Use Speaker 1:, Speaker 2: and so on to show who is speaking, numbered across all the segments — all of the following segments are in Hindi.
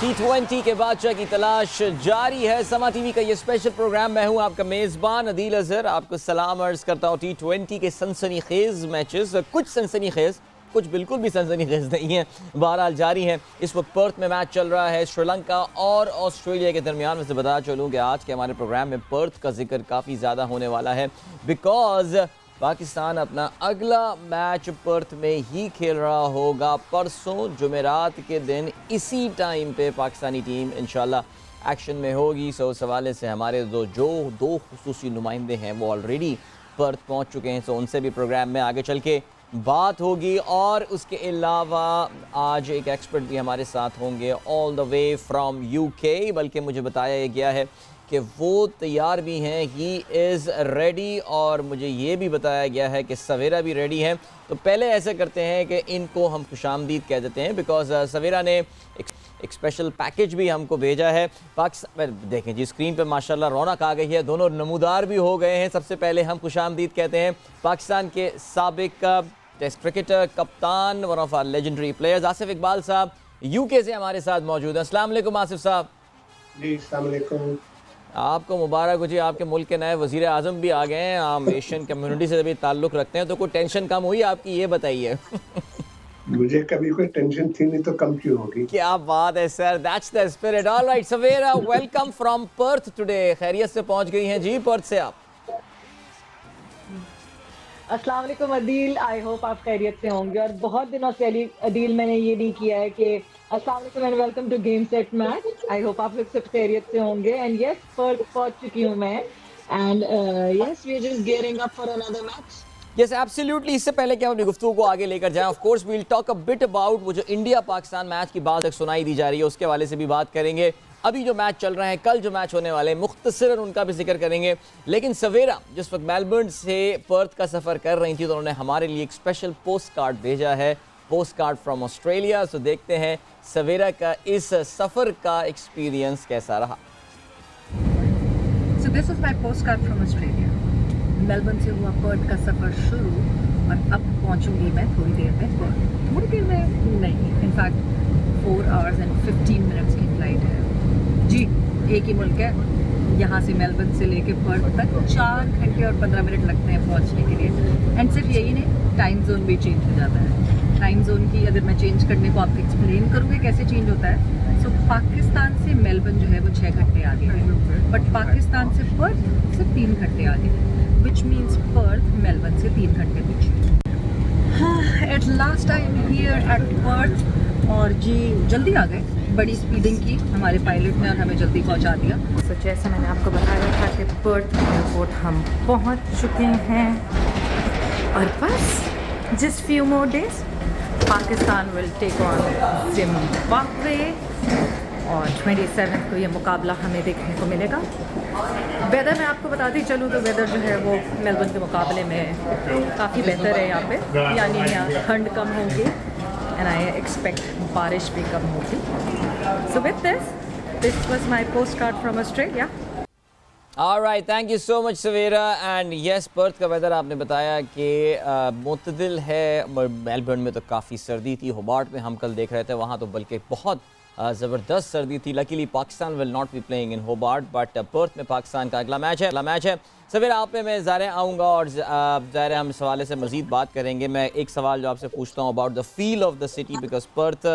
Speaker 1: T20 के बादशाह की तलाश जारी है। समा टीवी का ये स्पेशल प्रोग्राम, मैं हूं आपका मेज़बान अदील अजहर। आपको सलाम अर्ज करता हूं। T20 के सनसनीखेज मैचेस, कुछ सनसनीखेज, कुछ बिल्कुल भी सनसनीखेज नहीं है, बहरहाल जारी है। इस वक्त पर्थ में मैच चल रहा है श्रीलंका और ऑस्ट्रेलिया के दरमियान। वैसे बता चलूँ कि आज के हमारे प्रोग्राम में पर्थ का जिक्र काफ़ी ज़्यादा होने वाला है, बिकॉज पाकिस्तान अपना अगला मैच पर्थ में ही खेल रहा होगा परसों जुमेरात के दिन। इसी टाइम पे पाकिस्तानी टीम इंशाल्लाह एक्शन में होगी। सो उस हवाले से हमारे दो खुसूसी नुमाइंदे हैं वो ऑलरेडी पर्थ पहुंच चुके हैं, सो उनसे भी प्रोग्राम में आगे चल के बात होगी। और उसके अलावा आज एक एक्सपर्ट भी हमारे साथ होंगे all the way from UK, बल्कि मुझे बताया गया है कि वो तैयार भी हैं, ही इज़ रेडी। और मुझे ये भी बताया गया है कि सवेरा भी रेडी हैं। तो पहले ऐसे करते हैं कि इनको हम खुशामदीद कह देते हैं, बिकॉज सवेरा ने एक स्पेशल पैकेज भी हमको भेजा है। पाकिस्तान देखें जी, स्क्रीन पे माशाल्लाह रौनक आ गई है, दोनों नमूदार भी हो गए हैं। सबसे पहले हम खुशामदीद कहते हैं पाकिस्तान के साबिक टेस्ट क्रिकेटर, कप्तान, one of our legendary players Asif Iqbal साहब UK से हमारे साथ मौजूद हैं। अस्सलाम वालेकुम आसिफ साहब।
Speaker 2: जी अस्सलाम वालेकुम।
Speaker 1: आपको मुबारक हो जी, आपके मुल्क के नए वज़ीर आज़म भी आ गए हैं। हम एशियन कम्युनिटी से भी ताल्लुक़ रखते हैं, तो कोई टेंशन कम हुई आपकी, ये बताइए।
Speaker 2: मुझे कभी कोई टेंशन थी नहीं तो कम क्यों होगी।
Speaker 1: क्या बात है sir, that's the spirit. Alright Savera, welcome from Perth today. खैरियत से पहुंच गई हैं जी पर्थ से आप?
Speaker 3: अस्सलाम वालेकुम अदील, आई होप आप खैरियत से होंगे। और बहुत दिनों से अदील मैंने ये नहीं किया है कि अस्सलाम वालेकुम and welcome to game set match. I hope आप लोग सब खैरियत से होंगे। एंड यस, पर्थ पहुंच चुकी हूँ मैं। And yes, we are just gearing up for another match.
Speaker 1: Yes absolutely. इससे पहले कि हम अपनी गुफ्तगू को आगे लेकर जाएं, of course we will talk a bit about वो जो इंडिया पाकिस्तान मैच की बात सुनाई दी जा रही है, उसके हवाले से भी बात करेंगे। अभी जो मैच चल रहे हैं, कल जो मैच होने वाले हैं, मुख्तसरन उनका भी जिक्र करेंगे। लेकिन सवेरा जिस वक्त मेलबर्न से पर्थ का सफ़र कर रही थी, तो उन्होंने हमारे लिए एक स्पेशल पोस्ट कार्ड भेजा है, पोस्ट कार्ड फ्रॉम ऑस्ट्रेलिया। सो देखते हैं सवेरा का इस सफ़र का एक्सपीरियंस कैसा रहा।
Speaker 4: So this is my postcard from Australia. Melbourne से हुआ पर्थ का सफ़र शुरू और अब पहुंचूंगी मैं थोड़ी देर में पर्थ। थोड़ी देर में नहीं, इनफैक्ट 4 hours and 15 minutes की फ़्लाइट है जी। एक ही मुल्क है, यहाँ से मेलबर्न से लेके पर्थ तक 4 घंटे और 15 मिनट लगते हैं पहुँचने के लिए। एंड सिर्फ यही नहीं, टाइम जोन भी चेंज हो जाता है। टाइम जोन की अगर मैं चेंज करने को आपको एक्सप्लेन करूँगी कैसे चेंज होता है। सो पाकिस्तान से मेलबर्न जो है वो 6 घंटे आगे है, बट पाकिस्तान से पर्थ सिर्फ 3 घंटे आगे है, विच मीन्स पर्थ मेलबर्न से 3 घंटे पीछे। हाँ, at last I am here eight Perth. और जी जल्दी आ गए, बड़ी स्पीडिंग की हमारे पायलट ने और हमें जल्दी पहुंचा दिया। तो जैसे मैंने आपको बताया था कि पर्थ एयरपोर्ट हम पहुंच चुके हैं और बस just few more days Pakistan will take on Zimbabwe और 27 को ये मुकाबला हमें देखने को मिलेगा। वेदर मैं आपको बताती चलूँ तो वेदर जो है वो मेलबर्न के मुकाबले में काफ़ी बेहतर है यहाँ पे, यानी यहाँ ठंड कम होगी एंड आई एक्सपेक्ट बारिश भी कम होगी। So with this was my post card from Australia.
Speaker 1: Alright, thank you so much Savera. And yes, Perth का वेदर आपने बताया कि मुतदिल है। मेलबर्न में तो काफ़ी सर्दी थी, होबार्ट में हम कल देख रहे थे, वहाँ तो बल्कि बहुत ज़बरदस्त सर्दी थी। Luckily Pakistan will not be playing in Hobart, but Perth में पाकिस्तान का अगला मैच है। सवेरा आप पे मैं ज़ाहिर आऊँगा और ज़ाहिर हम इस हवाले से मज़ीद बात करेंगे। मैं एक सवाल जो आपसे पूछता हूँ about the feel of the city, because Perth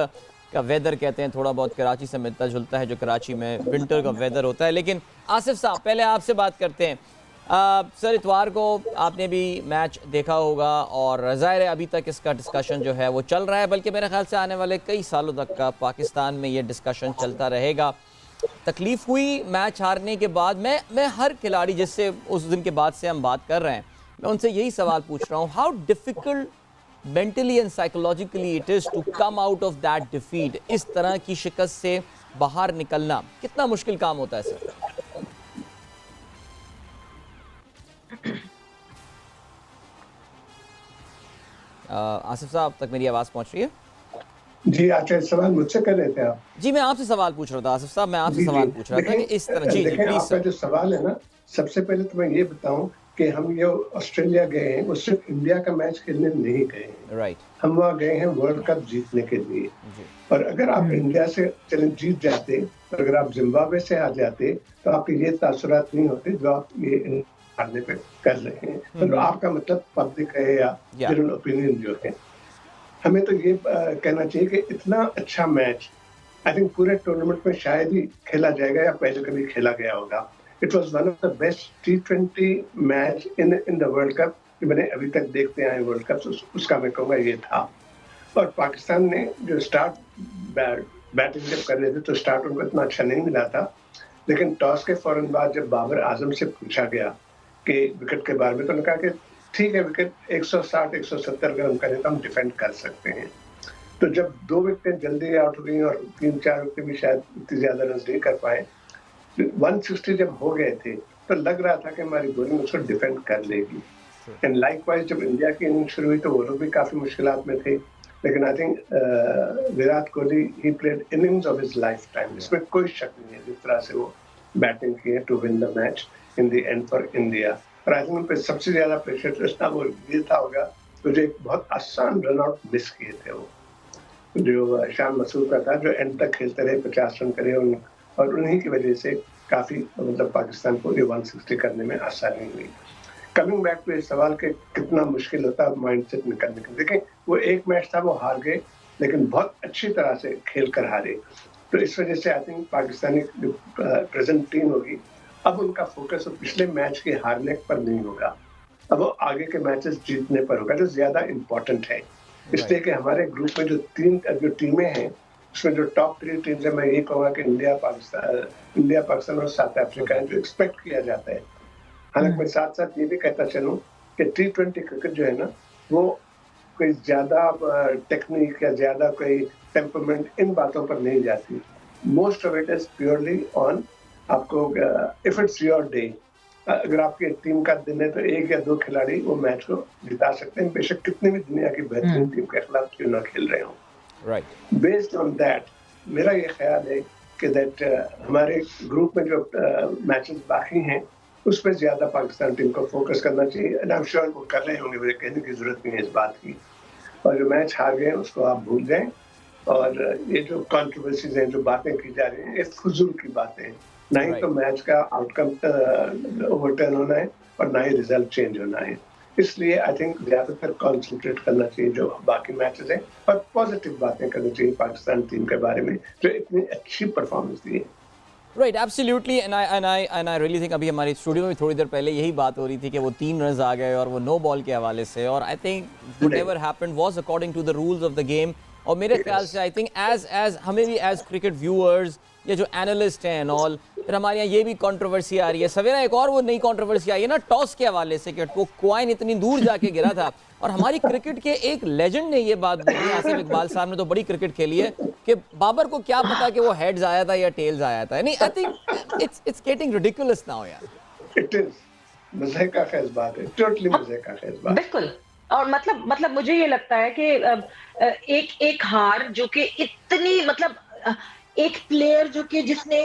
Speaker 1: का वेदर कहते हैं थोड़ा बहुत कराची से मिलता जुलता है, जो कराची में विंटर का वेदर होता है। लेकिन आसिफ साहब, पहले आपसे बात करते हैं। सर, इतवार को आपने भी मैच देखा होगा और ज़ाहिर है अभी तक इसका डिस्कशन जो है वो चल रहा है, बल्कि मेरे ख्याल से आने वाले कई सालों तक का पाकिस्तान में ये डिस्कशन चलता रहेगा। तकलीफ़ हुई मैच हारने के बाद? मैं हर खिलाड़ी जिससे उस दिन के बाद से हम बात कर रहे हैं, मैं उनसे यही सवाल पूछ रहा हूँ, how difficult mentally and psychologically it is to come out of that defeat. इस तरह की शिकस्त से बाहर निकलना कितना मुश्किल काम होता है सर? आसिफ साहब तक मेरी आवाज़ पहुंच रही है?
Speaker 2: जी, आपका सवाल मुझसे कर रहे थे आप?
Speaker 1: जी, मैं आपसे सवाल पूछ रहा था आसिफ साहब, मैं आपसे सवाल पूछ रहा था कि इस तरह। जी
Speaker 2: देखें,
Speaker 1: प्लीज
Speaker 2: आपका
Speaker 1: सर।
Speaker 2: जो सवाल है ना, सबसे पहले तो मैं ये बताऊं कि हम ये ऑस्ट्रेलिया गए हैं, वो सिर्फ इंडिया का मैच खेलने नहीं गए हैं।
Speaker 1: राइट।
Speaker 2: हम वहाँ गए हैं वर्ल्ड कप जीतने के लिए। और अगर आप इंडिया से चले जीत जाते, अगर आप जिम्बाब्वे से आ जाते, तो आपके ये तासुरात नहीं होते जो आप ये हारने पे कर रहे हैं। तो आपका मतलब पब्लिक है या जनरल ओपिनियन जो है। हमें तो ये कहना चाहिए कि इतना अच्छा मैच आई थिंक पूरे टूर्नामेंट में शायद ही खेला जाएगा या पहले कभी खेला गया होगा। It was one of the best T20 match in the world cup कि मैंने अभी तक देखते आए वर्ल्ड कप, उसका मैं कहूँगा ये था। और पाकिस्तान ने जो स्टार्ट बैटिंग जब कर रहे थे तो स्टार्ट उनको इतना अच्छा नहीं मिला था, लेकिन टॉस के फौरन बाद जब बाबर आजम से पूछा गया कि विकेट के बारे में, तो उन्होंने कहा कि ठीक है विकेट 160-170 रन करें तो हम डिफेंड कर सकते हैं। तो जब 2 विकेटें जल्दी आउट हो गई और 3-4 विकेट भी शायद इतनी ज्यादा रन नहीं कर पाए, 160 जब हो गए थे तो लग रहा था कि हमारी बॉलिंग उसको डिफेंड कर लेगी। एंड लाइकवाइज जब इंडिया की इनिंग शुरू हुई तो वो लोग भी काफी मुश्किलात में थे, लेकिन I think Virat Kohli he played innings of his life time, इसमें कोई शक नहीं है जिस तरह से वो बैटिंग की है to win the match in the end for India. और आई थिंक उन पर सबसे ज्यादा प्रेशर जो था वो ये था होगा तो जो एक बहुत आसान रन आउट मिस किए थे वो, जो शान मसूद का था, जो एंड तक खेलते रहे, 50 रन करे और उन्हीं की वजह से काफी मतलब पाकिस्तान को ये 160 करने में आसानी हुई। कमिंग बैक टू इस सवाल के कितना मुश्किल होता है माइंडसेट निकलने का, देखें वो एक मैच था वो हार गए, लेकिन बहुत अच्छी तरह से खेल कर हारे। तो इस वजह से आई थिंक पाकिस्तानी जो प्रेजेंट टीम होगी, अब उनका फोकस पिछले मैच के हारने पर नहीं होगा, अब वो आगे के मैचेस जीतने पर होगा, जो ज्यादा इम्पोर्टेंट है। इसलिए कि हमारे ग्रुप में जो टीमें हैं उसमें जो टॉप 3 टीम्स है, मैं ये कहूँगा कि इंडिया, पाकिस्तान और साउथ अफ्रीका है, जो एक्सपेक्ट किया जाता है। हालांकि मैं साथ साथ ये भी कहता चलूँ कि T20 क्रिकेट जो है ना, वो कोई ज्यादा टेक्निक या ज्यादा कोई टेम्परमेंट इन बातों पर नहीं जाती। Most of it is purely on आपको, इफ इट्स योर डे, अगर आपकी टीम का दिन है तो 1 या 2 खिलाड़ी वो मैच को जिता सकते हैं, बेशक कितने भी दुनिया की बेहतरीन टीम के खिलाफ क्यों ना खेल रहे हों।
Speaker 1: राइट।
Speaker 2: बेस्ड ऑन दैट मेरा ये ख्याल है कि दैट हमारे ग्रुप में जो मैचेस बाकी हैं उस पर ज्यादा पाकिस्तान टीम को फोकस करना चाहिए। एंड आई एम श्योर वो कर रहे होंगे, मुझे कहने की जरूरत नहीं है इस बात की। और जो मैच हार गए उसको आप भूल जाएं, और ये जो कंट्रोवर्सीज हैं, जो बातें की जा रही हैं, ये फजूल की बातें हैं। ना ही तो मैच का आउटकम ओवरटर्न होना है और ना ही रिजल्ट चेंज होना है। इसलिए आई थिंक ज्यादातर कॉन्सेंट्रेट करना चाहिए जो बाकी मैचेस हैं, और पॉजिटिव बातें करनी चाहिए पाकिस्तान टीम के बारे में जो इतनी अच्छी परफॉर्मेंस दी है।
Speaker 1: Right, absolutely. And I really think अभी हमारे स्टूडियो में थोड़ी देर पहले यही बात हो रही थी कि वो 3 रन आ गए और वो नो बॉल के हवाले से, और I think whatever happened was according to the rules of the game. और मेरे ख्याल से आई थिंक एज हमें भी एज क्रिकेट व्यूअर्स या जो एनालिस्ट हैं एंड ऑल, फिर हमारे यहाँ ये भी कंट्रोवर्सी आ रही है। सवेरा एक और वो नई कंट्रोवर्सी आई है ना टॉस के हवाले से, कि वो कॉइन इतनी दूर जाके गिरा था, और हमारी क्रिकेट के एक लेजेंड ने ये बात बोली, आसिफ इकबाल साहब ने तो बड़ी क्रिकेट खेली है, कि बाबर को क्या पता कि वो हेड्स आया था या टेल्स आया था। नहीं, आई think it's getting ridiculous now यार।
Speaker 2: इट इज मजे का खेल बात है, टोटली मजे का खेल बात।
Speaker 3: बिल्कुल। और मतलब मुझे ये लगता है कि एक हार जो कि इतनी एक प्लेयर जो कि जिसने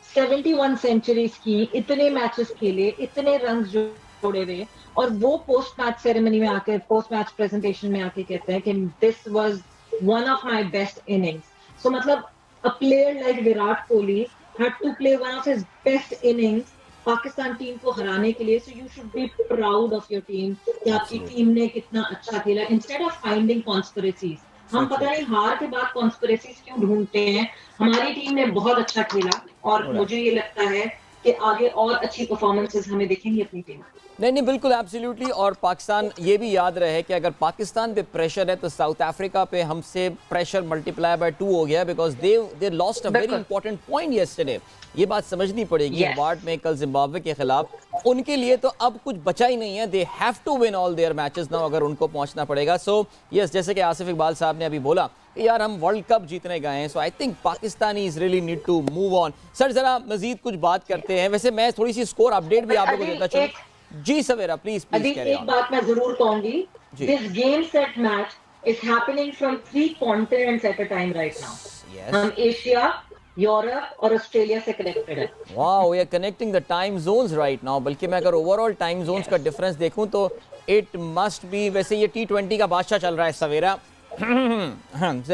Speaker 3: 71 सेंचुरीज की, इतने मैचेस खेले, इतने रन जोड़े हुए, और वो पोस्ट मैच सेरेमनी में आके, पोस्ट मैच प्रेजेंटेशन में आके कहते हैं कि this was one of my best innings. So a player like Virat Kohli had to play one of his best innings Pakistan team को हराने के लिए। So you should be proud of your team कि आपकी टीम ने कितना अच्छा खेला, इंस्टेड ऑफ फाइंडिंग कॉन्स्पिरेसीज। हम पता नहीं हार के बाद कॉन्स्पिरेसीज क्यों ढूंढते हैं। हमारी टीम ने बहुत अच्छा खेला, और मुझे ये लगता है कि आगे और अच्छी परफॉर्मेंसेस हमें दिखेंगी अपनी टीम।
Speaker 1: नहीं, बिल्कुल एब्सोल्युटली। और पाकिस्तान ये भी याद रहे कि अगर पाकिस्तान पे प्रेशर है तो साउथ अफ्रीका पे हमसे प्रेशर मल्टीप्लाई बाय 2 हो गया, because they lost a very important point yesterday. ये बात समझनी पड़ेगी वार्ड में कल जिम्बाब्वे के खिलाफ। उनके लिए तो अब कुछ बचा ही नहीं है, they have to win all their matches now अगर उनको पहुंचना पड़ेगा। सो यस, जैसे कि आसिफ इकबाल साहब ने अभी बोला यार हम वर्ल्ड कप जीतने गए हैं, so I think Pakistanis really need to move on. Sir जरा मजीद कुछ बात करते हैं। वैसे मैं थोड़ी सी स्कोर अपडेट भी आप लोगों को देता चलूं। जी सवेरा प्लीज
Speaker 3: एक बात मैं जरूर कहूंगी, this game set match is happening from 3 continents at a time right now. हम एशिया, यूरोप और ऑस्ट्रेलिया से कनेक्टेड है।
Speaker 1: Wow, we are connecting the time zones right now. बल्कि मैं अगर ओवरऑल टाइम जोन्स का डिफरेंस देखूं तो इट मस्ट बी, वैसे ये T20 का बादशाह चल रहा है सवेरा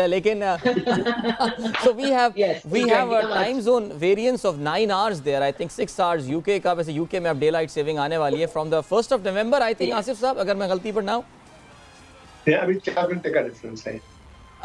Speaker 1: लेकिन so we have a time zone variance of 9 hours there. I think 6 hours UK का, वैसे UK में अब daylight saving आने वाली है from the 1st of November I think, Asif साहब अगर मैं गलती पर ना हूँ।
Speaker 2: अभी 4 घंटे का डिफरेंस है।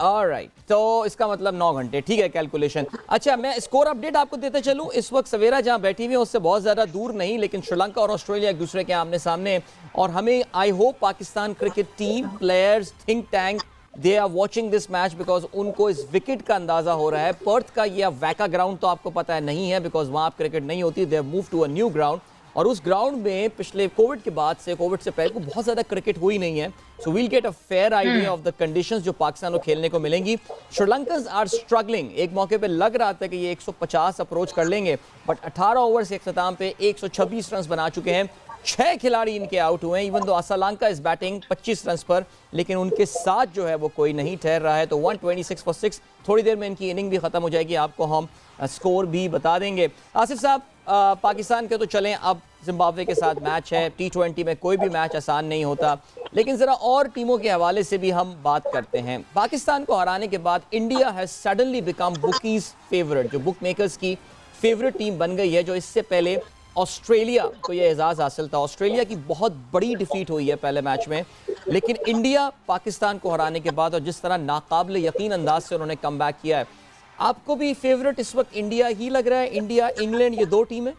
Speaker 1: ऑलराइट, तो इसका मतलब 9 घंटे, ठीक है कैलकुलेशन। अच्छा, मैं स्कोर अपडेट आपको देते चलूं। इस वक्त सवेरा जहां बैठी हुई है उससे बहुत ज़्यादा दूर नहीं, लेकिन श्रीलंका और ऑस्ट्रेलिया एक दूसरे के आमने सामने, और हमें I hope Pakistan cricket team, players, think tank, they are watching this match because उनको इस विकेट का अंदाजा हो रहा है। पर्थ का ये वैका ग्राउंड तो आपको पता है नहीं है बिकॉज वहाँ क्रिकेट नहीं होती, they move to a new ground, और उस ग्राउंड में पिछले कोविड के बाद से, कोविड से पहले को बहुत ज़्यादा क्रिकेट हुई नहीं है। So we'll get a fair idea of the conditions जो पाकिस्तान को खेलने को मिलेंगी। श्रीलंकन्स आर स्ट्रगलिंग, एक मौके पे लग रहा था कि ये 150 अप्रोच कर लेंगे, बट 18 ओवर से अख्ताम पे 126 रन बना चुके हैं। 6 खिलाड़ी इनके आउट हुए हैं, इवन दो असलंका इस बैटिंग 25 रन पर, लेकिन उनके साथ जो है वो कोई नहीं ठहर रहा है। तो 126 फॉर 6, थोड़ी देर में इनकी इनिंग भी खत्म हो जाएगी, आपको हम स्कोर भी बता देंगे। आसिफ साहब, पाकिस्तान के तो चलें, अब जिम्बाब्वे के साथ मैच है। T20 में कोई भी मैच आसान नहीं होता, लेकिन ज़रा और टीमों के हवाले से भी हम बात करते हैं। पाकिस्तान को हराने के बाद India has suddenly become bookies favourite, जो बुक मेकर्स की फेवरेट टीम बन गई है, जो इससे पहले ऑस्ट्रेलिया को यह एजाज़ हासिल था। ऑस्ट्रेलिया की बहुत बड़ी डिफीट हुई है पहले मैच में, लेकिन इंडिया पाकिस्तान को हराने के बाद और जिस तरह नाकाबिल यकीन अंदाज से उन्होंने कम बैक किया है, आपको भी फेवरेट इस वक्त इंडिया ही लग रहा है? इंडिया, इंग्लैंड, ये दो टीमें?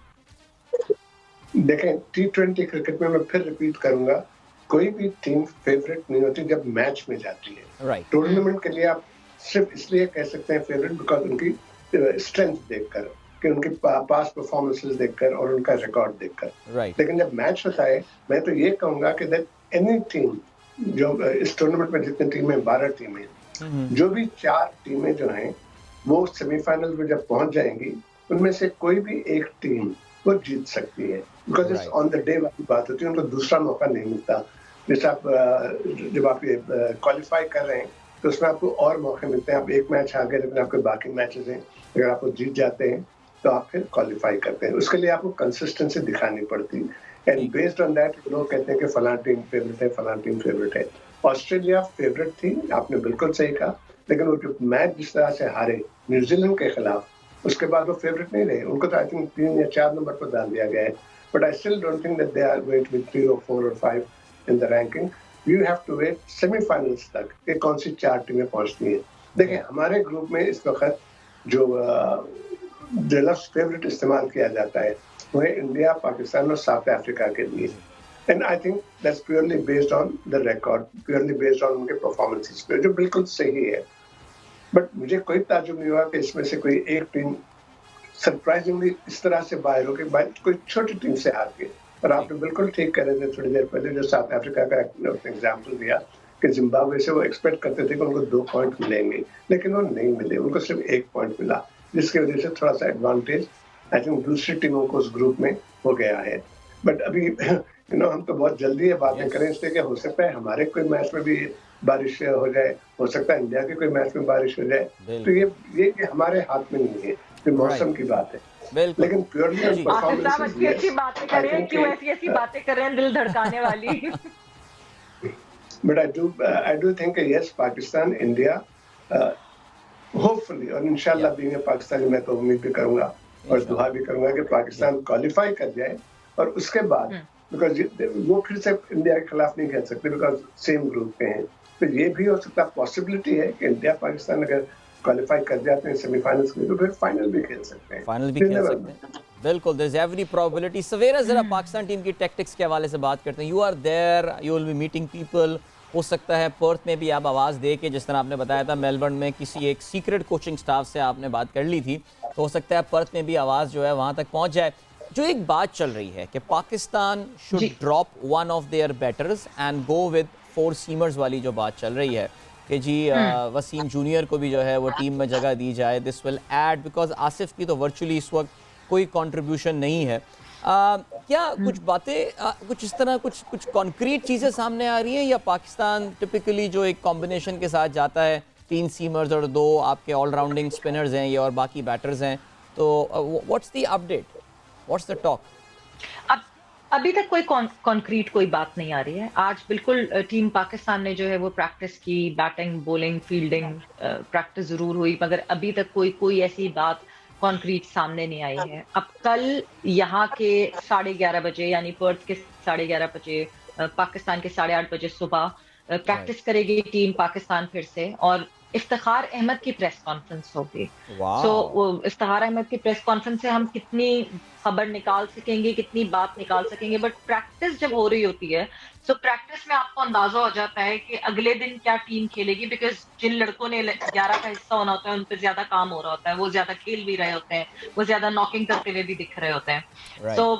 Speaker 2: देखें, T20 क्रिकेट में मैं फिर रिपीट करूंगा, कोई भी टीम फेवरेट नहीं होती जब मैच में जाती है।
Speaker 1: राइट,
Speaker 2: टूर्नामेंट के लिए आप सिर्फ इसलिए कह सकते हैं फेवरेट बिकॉज उनकी स्ट्रेंथ देखकर, कि उनके पास परफॉर्मेंसेस देखकर और उनका रिकॉर्ड देखकर।
Speaker 1: राइट,
Speaker 2: लेकिन जब मैच होता है, मैं तो ये कहूंगा कि दैट एनी टीम, जो इस टूर्नामेंट में जितनी टीमें, 12 टीमें, जो भी 4 टीमें जो हैं वो सेमीफाइनल में जब पहुंच जाएंगी, उनमें से कोई भी एक टीम वो जीत सकती है, because it's on the day वाली बात होती है, उनको दूसरा मौका नहीं मिलता। जैसे आप जब आप ये क्वालिफाई कर रहे हैं तो उसमें आपको और मौके मिलते हैं। आप एक मैच हार गए, लेकिन आपके बाकी मैचेस हैं, अगर आप जीत जाते हैं तो आप फिर क्वालिफाई करते हैं। उसके लिए आपको कंसिस्टेंसी दिखानी पड़ती है, एंड बेस्ड ऑन दैट लोग कहते हैं कि फलां टीम फेवरेट है, फलां टीम फेवरेट है। ऑस्ट्रेलिया फेवरेट थी, आपने बिल्कुल सही कहा, लेकिन वो जो मैच जिस तरह से हारे न्यूजीलैंड के खिलाफ, उसके बाद वो फेवरेट नहीं रहे। उनको तो आई थिंक 3 या 4 नंबर पर डाल दिया गया है, but I still don't think that they are going to be 3 और 4 और 5 in the ranking. You have to wait semifinals तक कि कौन सी 4 टीमें पहुंचती हैं। देखिए, हमारे ग्रुप में इस वक्त जो लफ्ज़ फेवरेट इस्तेमाल किया जाता है वो है इंडिया, पाकिस्तान और साउथ अफ्रीका के लिए, and I think that's purely based on the record, purely based on उनके परफॉर्मेंसेस पे, जो बिल्कुल सही है। बट मुझे कोई ताज्जुब नहीं हुआ कि इसमें से कोई एक टीम सरप्राइजिंगली इस तरह से बाहर हो गई, कोई छोटी टीम से हार के। और आपने बिल्कुल ठीक कह रहे थे थोड़ी देर पहले, जो साउथ अफ्रीका का एग्जाम्पल दिया कि जिम्बाब्वे से वो एक्सपेक्ट करते थे कि उनको 2 पॉइंट मिलेंगे, लेकिन वो नहीं मिले, उनको सिर्फ 1 पॉइंट मिला, जिसकी वजह से थोड़ा सा एडवांटेज आई थिंक दूसरी टीमों को उस ग्रुप में हो गया है। बट अभी हम तो बहुत जल्दी ये बातें करें, इसलिए कि हो सकता है हमारे कोई मैच में भी बारिश हो जाए, हो सकता है इंडिया के कोई मैच में बारिश हो जाए, तो ये हमारे हाथ में नहीं है, ये मौसम की बात है। लेकिन प्योरली
Speaker 3: अच्छी बातें करें, क्यों ऐसी बातें कर रहे हैं दिल धड़काने वाली।
Speaker 2: But I do think yes, Pakistan, India, hopefully और इंशाल्लाह बीइंग पाकिस्तानी, मैं तो उम्मीद भी करूंगा और दुआ भी करूंगा कि पाकिस्तान क्वालिफाई कर जाए, और उसके बाद बिकॉज वो फिर से इंडिया के खिलाफ नहीं खेल सकते बिकॉज सेम ग्रुप पे हैं, तो ये भी हो सकता है, पॉसिबिलिटी है कि इंडिया पाकिस्तान अगर क्वालिफाई कर जाते हैं सेमीफाइनल्स में, तो फिर फाइनल भी खेल सकते हैं।
Speaker 1: फाइनल भी खेल सकते हैं, बिल्कुल, देयर इज एवरी प्रोबेबिलिटी। सवेरा जरा पाकिस्तान टीम की टैक्टिक्स के हवाले से बात करते हैं। You are there, you will be meeting people, हो सकता है पर्थ में भी आप आवाज़ दे के, जिस तरह आपने बताया था मेलबर्न में किसी एक सीक्रेट कोचिंग स्टाफ से आपने बात कर ली थी, तो हो सकता है पर्थ में भी आवाज़ जो है वहाँ तक पहुँच जाए। जो एक बात चल रही है कि Pakistan should drop one of their batters and go with 4 seamers वाली जो बात चल रही है कि जी वसीम जूनियर को भी जो है वो टीम में जगह दी जाए, this will add, because Asif की तो वर्चुअली इस वक्त कोई कंट्रीब्यूशन नहीं है। क्या कुछ बातें कुछ इस तरह कुछ कॉन्क्रीट चीज़ें सामने आ रही हैं, या पाकिस्तान टिपिकली जो एक कॉम्बिनेशन के साथ जाता है 3 सीमर्स और 2 आपके ऑलराउंडिंग स्पिनर्स हैं ये और बाकी बैटर्स हैं, तो what's the update, what's the talk?
Speaker 3: अब अभी तक कोई कॉन्क्रीट कोई बात नहीं आ रही है। आज बिल्कुल टीम पाकिस्तान ने जो है वो प्रैक्टिस की, बैटिंग, बॉलिंग, फील्डिंग प्रैक्टिस जरूर हुई, मगर अभी तक कोई ऐसी बात कॉन्क्रीट सामने नहीं आई है। अब कल यहाँ के 11:30 बजे, यानी पर्थ के 11:30 बजे, पाकिस्तान के 8:30 बजे सुबह प्रैक्टिस करेगी टीम पाकिस्तान फिर से, और इफ्तिखार अहमद की प्रेस कॉन्फ्रेंस होगी। सो इफ्तिखार अहमद की प्रेस कॉन्फ्रेंस से हम कितनी खबर निकाल सकेंगे, कितनी बात निकाल सकेंगे, बट प्रैक्टिस जब हो रही होती है, सो प्रैक्टिस में आपको अंदाजा हो जाता है कि अगले दिन क्या टीम खेलेगी, बिकॉज जिन लड़कों ने 11 का हिस्सा होना होता है उन पर ज्यादा काम हो रहा होता है, वो ज्यादा खेल भी रहे होते हैं, वो ज्यादा नॉकिंग करते हुए भी दिख रहे होते हैं। सो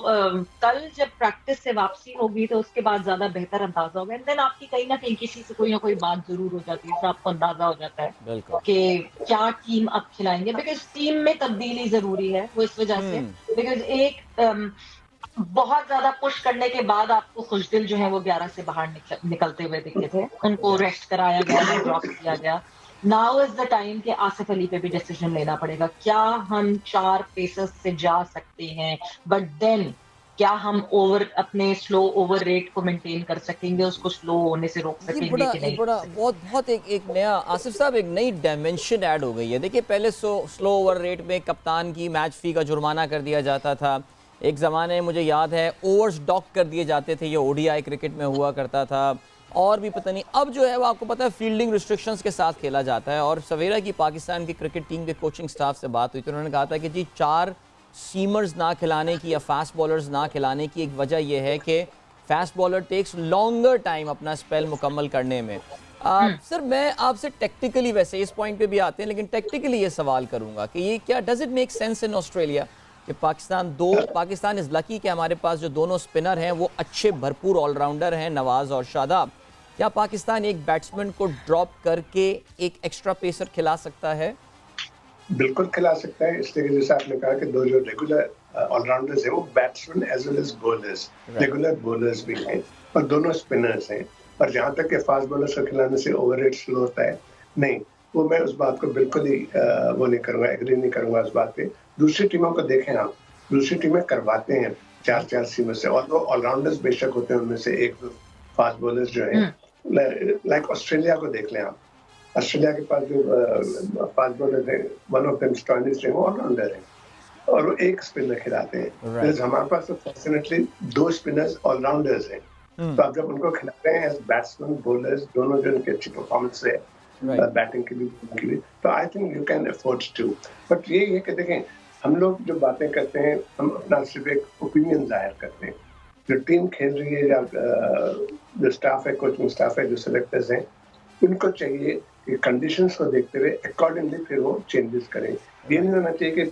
Speaker 3: कल जब प्रैक्टिस से वापसी होगी तो उसके बाद ज्यादा बेहतर अंदाजा होगा, एंड देन आपकी कहीं ना कहीं किसी से कोई ना कोई बात जरूर हो जाती है, तो आपको अंदाजा हो जाता है कि क्या टीम अब खिलाएंगे, बिकॉज टीम में तब्दीली जरूरी है। वो इस वजह से बिकॉज एक बहुत ज्यादा पुश करने के बाद आपको खुशदिल जो है वो 11 से बाहर निकलते हुए दिखे थे, उनको रेस्ट कराया गया, ड्रॉप किया गया। नाउ इज द टाइम कि आसिफ अली पे भी डिसीजन लेना पड़ेगा। क्या हम 4 पेसर्स से जा सकते हैं, बट देन क्या हम अपने स्लो ओवर रेट को मेंटेन कर सकेंगे, उसको स्लो होने से रोक सकेंगे कि नहीं?
Speaker 1: बहुत एक नया, आसिफ साहब, एक नई डायमेंशन ऐड हो गई है। देखिए, पहले स्लो ओवर रेट में कप्तान की मैच फी का जुर्माना कर दिया जाता था। एक ज़माने में मुझे याद है ओवर्स डॉक कर दिए जाते थे, ये ओडीआई क्रिकेट में हुआ करता था, और भी पता नहीं। अब जो है वो आपको पता है फील्डिंग रिस्ट्रिक्शंस के साथ खेला जाता है। और सवेरा की पाकिस्तान की क्रिकेट टीम के कोचिंग स्टाफ से बात हुई तो उन्होंने कहा था कि जी 4 सीमर्स ना खिलाने की या फास्ट बॉलर्स ना खिलाने की एक वजह यह है कि fast bowler takes longer time अपना स्पेल मुकम्मल करने में। सर, मैं आपसे टेक्निकली, वैसे इस पॉइंट पे भी आते हैं, लेकिन टेक्निकली ये सवाल करूंगा कि ये क्या does it make sense in Australia कि पाकिस्तान इज़ लकी कि हमारे पास जो दोनों स्पिनर हैं वो अच्छे भरपूर ऑलराउंडर हैं, नवाज और शादाब। क्या पाकिस्तान एक बैट्समैन को ड्रॉप करके एक एक्स्ट्रा पेसर खिला सकता है?
Speaker 2: बिल्कुल खिला सकता है, इसलिए जैसे आपने कहा कि 2 जो रेगुलर ऑलराउंडर्स हैं वो batsman as well as bowlers, regular bowlers भी हैं और दोनों स्पिनर्स हैं। और जहाँ तक कि फास्ट बॉलर्स को खिलाने से ओवर रेट स्लो होता है, नहीं, वो मैं उस बात को बिल्कुल ही वो नहीं करूँगा, एग्री नहीं करूँगा उस बात पे। दूसरी टीमों को देखें आप, दूसरी टीमें करवाते हैं 4 सीमर से, और वो ऑलराउंडर्स बेशक होते हैं, उनमें से 1-2 फास्ट बॉलर्स जो हैं, लाइक ऑस्ट्रेलिया को देख लें आप। ऑस्ट्रेलिया के पास जो फास्ट बॉलर है, वन ऑफ देम स्टॉइनिस है, वो ऑलराउंडर है और वो 1 स्पिनर खिलाते हैं। हमारे पास तो फॉर्चुनेटली 2 स्पिनर्स ऑलराउंडर्स हैं। तो आप जब उनको खिलाते हैं एज बैट्समैन, बॉलर्स, दोनों जो उनकी अच्छी परफॉर्मेंस है बैटिंग की भी, तो I think you can afford to. But ये है कि देखें, हम लोग जो बातें करते हैं, हम अपना सिर्फ एक ओपिनियन जाहिर करते हैं। जो टीम खेल रही है, या जो स्टाफ है, कोचिंग स्टाफ है, जो सेलेक्टर्स हैं, उनको चाहिए कि कंडीशंस को देखते हुए अकॉर्डिंगली फिर वो चेंजेस करें। ये नहीं होना चाहिए कि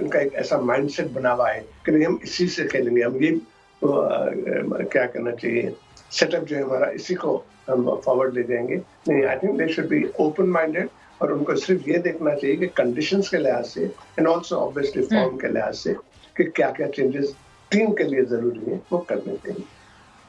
Speaker 2: उनका एक ऐसा माइंडसेट बना हुआ है कि नहीं हम इसी से खेलेंगे, हम ये क्या करना चाहिए, सेटअप जो है हमारा, इसी को हम फॉरवर्ड ले जाएंगे। नहीं, I think they should be open minded, और उनको सिर्फ ये देखना चाहिए कि कंडीशंस के लिहाज से एंड ऑल्सो ऑब्वियसली फॉर्म के लिहाज से कि क्या क्या चेंजेस टीम के लिए जरूरी है वो करने चाहिए।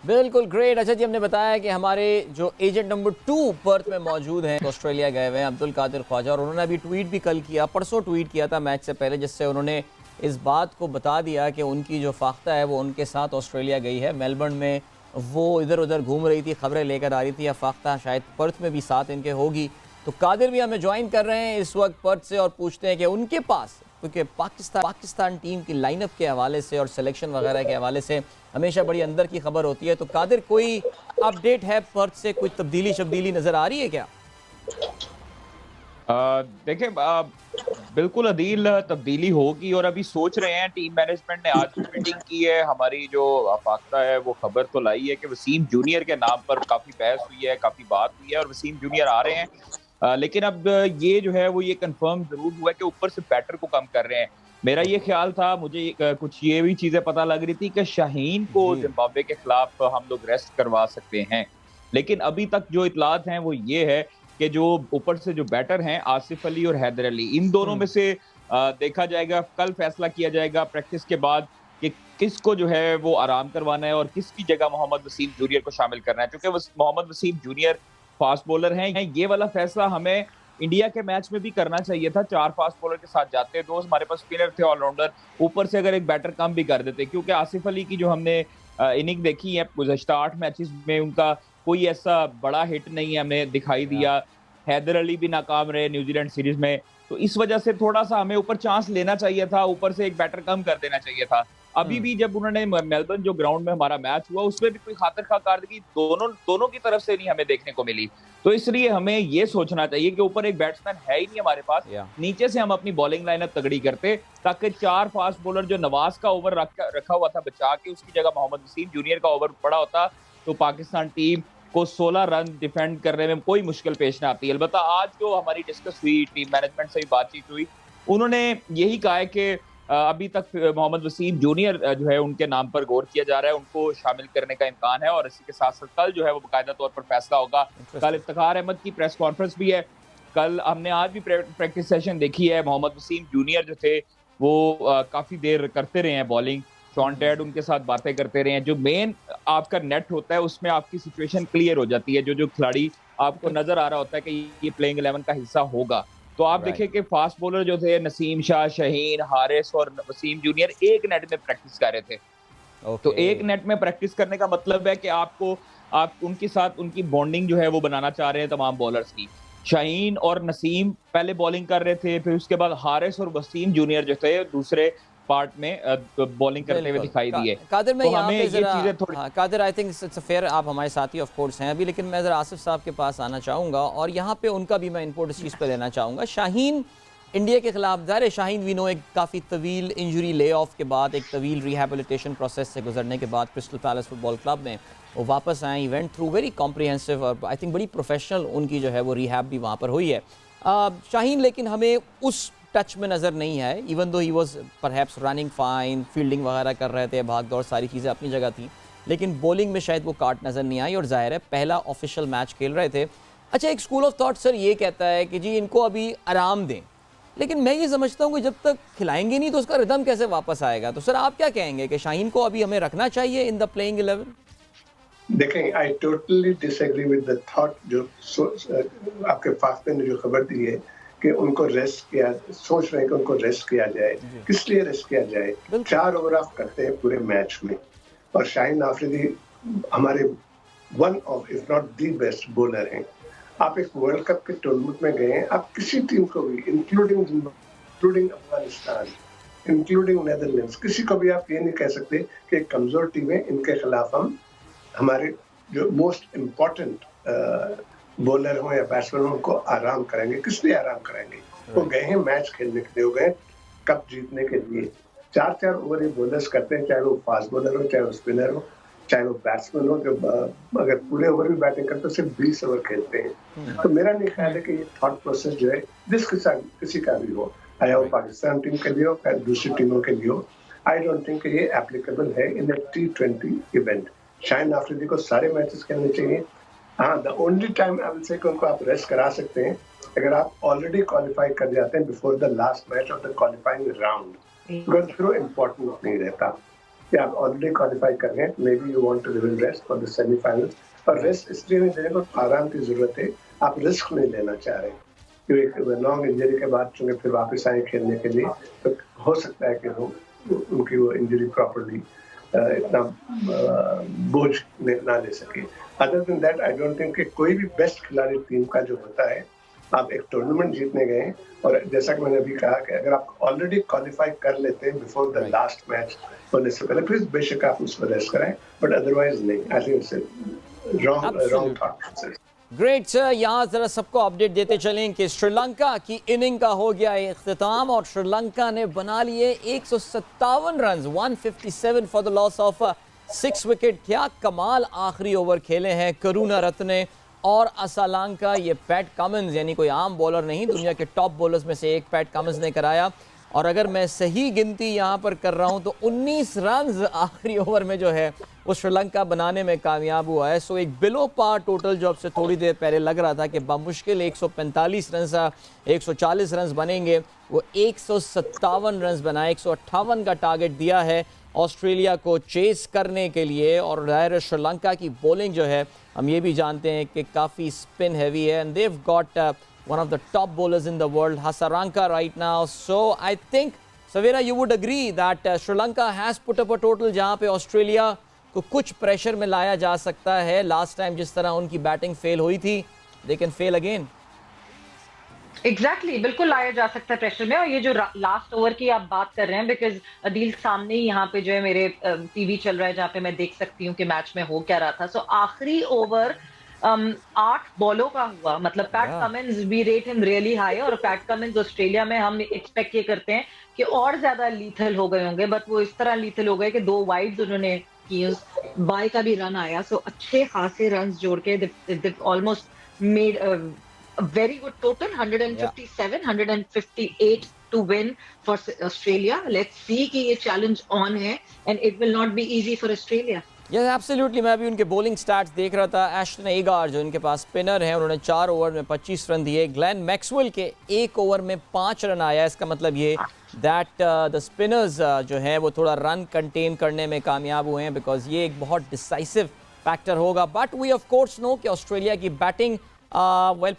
Speaker 1: बिल्कुल ग्रेट। अच्छा जी, हमने बताया कि हमारे जो एजेंट नंबर 2 पर्थ में मौजूद हैं, ऑस्ट्रेलिया गए हुए हैं, अब्दुल कादिर ख्वाजा, और उन्होंने अभी ट्वीट भी कल किया, परसों ट्वीट किया था मैच से पहले, जिससे उन्होंने इस बात को बता दिया कि उनकी जो फाख्ता है वो उनके साथ ऑस्ट्रेलिया गई है। मेलबर्न में वो इधर उधर घूम रही थी, खबरें लेकर आ रही थी, या फाख्ता शायद पर्थ में भी साथ इनके होगी। तो कादिर भी हमें ज्वाइन कर रहे हैं इस वक्त पर्थ से, और पूछते हैं कि उनके पास, क्योंकि पाकिस्तान टीम की लाइनअप के हवाले से और सिलेक्शन वगैरह के हवाले से हमेशा बड़ी अंदर की खबर होती है। तो कादिर, कोई अपडेट है पर्थ से, कोई तब्दीली नज़र आ रही है क्या?
Speaker 5: देखिए, बिल्कुल अदील, तब्दीली होगी, और अभी सोच रहे हैं, टीम मैनेजमेंट ने आज मीटिंग की है, हमारी जो फाख्ता है वो खबर तो लाई है कि वसीम जूनियर के नाम पर काफ़ी बहस हुई है, काफ़ी बात हुई है, और वसीम जूनियर आ रहे हैं। लेकिन अब ये जो है वो ये कंफर्म जरूर हुआ है कि ऊपर से बैटर को कम कर रहे हैं। मेरा ये ख्याल था, मुझे कुछ ये भी चीज़ें पता लग रही थी कि शाहीन को जिम्बाब्वे के खिलाफ हम लोग रेस्ट करवा सकते हैं, लेकिन अभी तक जो इतलात हैं वो ये है कि जो ऊपर से जो बैटर हैं, आसिफ अली और हैदर अली, इन दोनों में से देखा जाएगा, कल फैसला किया जाएगा प्रैक्टिस के बाद कि किसको जो है वो आराम करवाना है और किसकी जगह मोहम्मद वसीम जूनियर को शामिल करना है। क्योंकि Mohammad Wasim junior fast bowler हैं, ये वाला फैसला हमें इंडिया के मैच में भी करना चाहिए था। 4 फास्ट बॉलर के साथ जाते, 2 हमारे पास स्पिनर थे ऑलराउंडर, ऊपर से अगर एक बैटर कम भी कर देते, क्योंकि आसिफ अली की जो हमने इनिंग देखी है गुज़श्ता 8 मैचेस में, उनका कोई ऐसा बड़ा हिट नहीं हमें दिखाई दिया। हैदर अली भी नाकाम रहे न्यूजीलैंड सीरीज में, तो इस वजह से थोड़ा सा हमें ऊपर चांस लेना चाहिए था, ऊपर से एक बैटर कम कर देना चाहिए था। अभी भी जब उन्होंने मेलबर्न जो ग्राउंड में हमारा मैच हुआ, उसमें भी कोई खातिर खा कारदगी दोनों की तरफ से नहीं हमें देखने को मिली। तो इसलिए हमें ये सोचना चाहिए कि ऊपर एक बैट्समैन है ही नहीं हमारे पास, नीचे से हम अपनी बॉलिंग लाइनअप तगड़ी करते, ताकि 4 फास्ट बॉलर जो नवाज का ओवर रखा हुआ था बचा के, उसकी जगह मोहम्मद वसीम जूनियर का ओवर पड़ा होता, तो पाकिस्तान टीम को 16 रन डिफेंड करने में कोई मुश्किल पेश ना आती। अलबत्ता आज जो हमारी डिस्कस हुई, टीम मैनेजमेंट से भी बातचीत हुई, उन्होंने यही कहा है कि अभी तक मोहम्मद वसीम जूनियर जो है उनके नाम पर गौर किया जा रहा है, उनको शामिल करने का इम्कान है, और इसी के साथ साथ कल जो है वो बाकायदा तौर पर फैसला होगा। कल इफ्तिखार अहमद की प्रेस कॉन्फ्रेंस भी है, कल हमने आज भी प्रैक्टिस सेशन देखी है। मोहम्मद वसीम जूनियर जो थे वो काफ़ी देर करते रहे हैं बॉलिंग, शॉन टेड उनके साथ बातें करते रहे हैं। जो मेन आपका नेट होता है उसमें आपकी सिचुएशन क्लियर हो जाती है, जो खिलाड़ी आपको नजर आ रहा होता है कि ये प्लेइंग 11 का हिस्सा होगा। तो आप देखें कि फास्ट बॉलर जो थे नसीम शाह, शहीन, हारिस और वसीम जूनियर एक नेट में प्रैक्टिस कर रहे थे। तो एक नेट में प्रैक्टिस करने का मतलब है कि आप उनके साथ उनकी बॉन्डिंग जो है वो बनाना चाह रहे हैं तमाम बॉलर्स की। शहीन और नसीम पहले बॉलिंग कर रहे थे, फिर उसके बाद हारिस और वसीम जूनियर जो थे दूसरे पार्ट में बॉलिंग करते हुए दिखाई दिए।
Speaker 1: कादिर, मैं यहाँ पे
Speaker 5: चीजें थोड़ी
Speaker 1: Qadir, I think it's fair, आप हमारे साथी ऑफ कोर्स हैं अभी, लेकिन मैं ज़रा आसिफ साहब के पास आना चाहूँगा और यहाँ पे उनका भी मैं इनपुट इस चीज़ पे देना चाहूँगा। शाहीन इंडिया के खिलाफ ज़ाहिर शाहीन वी नो एक काफ़ी तवील इंजरी ले ऑफ के बाद, एक तवील रिहेबिलिटेशन प्रोसेस से गुजरने के बाद क्रिस्टल पैलेस फुटबॉल क्लब में वो वापस आए, इवेंट थ्रू वेरी कॉम्प्रिहेंसिव और आई थिंक बड़ी प्रोफेशनल उनकी जो है वो रिहैब भी वहाँ पर हुई है। शाहीन लेकिन हमें उस टच में नज़र नहीं है, even though he was perhaps running fine, fielding वगैरह कर रहे थे, भाग दौड़ सारी चीज़ें अपनी जगह थी, लेकिन बॉलिंग में शायद वो काट नज़र नहीं आई और जाहिर है पहला ऑफिशियल मैच खेल रहे थे। अच्छा, एक स्कूल ऑफ थॉट सर ये कहता है कि जी इनको अभी आराम दें, लेकिन मैं ये समझता हूँ कि जब तक खिलाएंगे नहीं तो उसका रिदम कैसे वापस आएगा। तो सर आप क्या कहेंगे कि शाहीन को अभी हमें रखना चाहिए इन द प्लेइंग 11?
Speaker 2: देखें, I totally disagree with the thought जो आपके फाख्ते ने जो खबर दी है कि उनको रेस्ट किया, सोच रहे हैं कि उनको रेस्ट किया जाए। किस लिए रेस्ट किया जाए? 4 ओवर आप करते हैं पूरे मैच में, और शाहीन आफरीदी हमारे one of if not the best bowler हैं। आप एक वर्ल्ड कप के टूर्नामेंट में गए हैं, आप किसी टीम को भी इंक्लूडिंग अफगानिस्तान, इंक्लूडिंग नेदरलैंड्स, किसी को भी आप ये नहीं कह सकते कि कमजोर टीमें इनके खिलाफ हम हमारे जो मोस्ट इम्पोर्टेंट बॉलर हो या बैट्समैन हो उनको आराम कराएंगे। किस लिए आराम कराएंगे? वो गए हैं मैच खेलने के लिए, वो गए कप जीतने के लिए। 4 ओवर ये बॉलर्स करते हैं, चाहे वो फास्ट बॉलर हो, चाहे वो स्पिनर हो, चाहे वो बैट्समैन हो, जो अगर पूरे ओवर भी बैटिंग करते तो सिर्फ 20 ओवर खेलते हैं। तो मेरा नहीं ख्याल है कि ये थॉट प्रोसेस जो है किसी का भी हो, चाहे वो पाकिस्तान टीम के लिए हो या दूसरी टीमों के लिए हो, आई डोंट थिंक ये एप्लीकेबल है इन ए T20 इवेंट। शाहीन आफरीदी को सारे मैचेस खेलने चाहिए। हाँ, the only time I will say कि उनको आप रेस्ट करा सकते हैं अगर आप ऑलरेडी क्वालिफाई कर जाते हैं before the last match of the qualifying round, because फिर वो इम्पोर्टेंट नहीं रहता कि आप ऑलरेडी क्वालिफाई कर रहे हैं, maybe you want to give rest for the semifinals. और रेस्ट इसलिए नहीं देने को, आराम की जरूरत है, आप रिस्क नहीं लेना चाह रहे क्योंकि लॉन्ग इंजरी के बाद चूंकि फिर वापस आए खेलने के लिए, तो हो सकता है कि उनकी वो इंजरी प्रॉपरली इतना बोझ ना ले सके। Other than that I don't think कि कोई भी बेस्ट खिलाड़ी टीम का जो होता है, आप एक टूर्नामेंट जीतने गए और जैसा कि मैंने अभी कहा कि अगर आप ऑलरेडी क्वालिफाई कर लेते हैं बिफोर द लास्ट मैच होने से पहले, फिर बेशक आप उसको रेस्ट कराएं, बट अदरवाइज नहीं। आई think it's wrong thought process.
Speaker 1: Great sir, यहाँ जरा सबको अपडेट देते चलें कि श्रीलंका की इनिंग का हो गया इख्तिताम और श्रीलंका ने बना लिए 157 run, 157 for the loss of 6 wicket. क्या कमाल आखिरी ओवर खेले हैं करुणा रत्ने और असलांका। ये पैट कमिंस यानी कोई आम बॉलर नहीं, दुनिया के टॉप बॉलर्स में से एक पैट कमिंस ने कराया। और अगर मैं सही गिनती यहाँ पर कर रहा हूँ तो 19 रन आखिरी ओवर में जो है वो श्रीलंका बनाने में कामयाब हुआ है। सो एक बिलो पार टोटल जो अब से थोड़ी देर पहले लग रहा था कि बामुश्किल 145 रन 140 रन बनेंगे, वो 157 रन बनाए। 158 का टारगेट दिया है ऑस्ट्रेलिया को चेस करने के लिए। और ज़ाहिर श्रीलंका की बॉलिंग जो है हम ये भी जानते हैं कि काफ़ी स्पिन हैवी है, and they've got one of the top bowlers in the world, Hasaranka right now. So I think, Savera, you would agree that Sri Lanka has put up a total जहाँ पे ऑस्ट्रेलिया को कुछ प्रेशर में लाया जा सकता है. लास्ट टाइम जिस तरह उनकी बैटिंग फेल हुई थी, they can fail again.
Speaker 3: Exactly बिल्कुल लाया जा सकता है प्रेशर में. और ये जो लास्ट ओवर की आप बात कर रहे हैं, बिकॉज अदील सामने ही यहाँ पे जो है मेरे टीवी चल रहा है जहाँ पे मैं देख सकती हूँ कि मैच में हो क्या रहा था. सो आखिरी ओवर 8 बॉलों का हुआ. मतलब Pat Cummins, we rate him really high. और पैट कमिंस ऑस्ट्रेलिया में हम एक्सपेक्ट ये करते हैं कि और ज्यादा लीथल हो गए होंगे, बट वो इस तरह लीथल हो गए कि 2 वाइड्स उन्होंने की. बाय का भी रन आया. सो अच्छे खासे रन जोड़ के almost made a very good total, 157, 158 to win for Australia. Let's see कि ये challenge on है and it will not be easy for Australia.
Speaker 1: Yes, absolutely. मैं अभी उनके bowling stats देख रहा था. एश्टन एगार जो इनके पास स्पिनर हैं, उन्होंने 4 ओवर में 25 रन दिए. ग्लेन मैक्सवेल के 1 ओवर में 5 रन आया. इसका मतलब ये that the spinners जो हैं वो थोड़ा रन कंटेन करने में कामयाब हुए हैं, बिकॉज ये एक बहुत डिसाइसिव फैक्टर होगा. But we of course know कि ऑस्ट्रेलिया की बैटिंग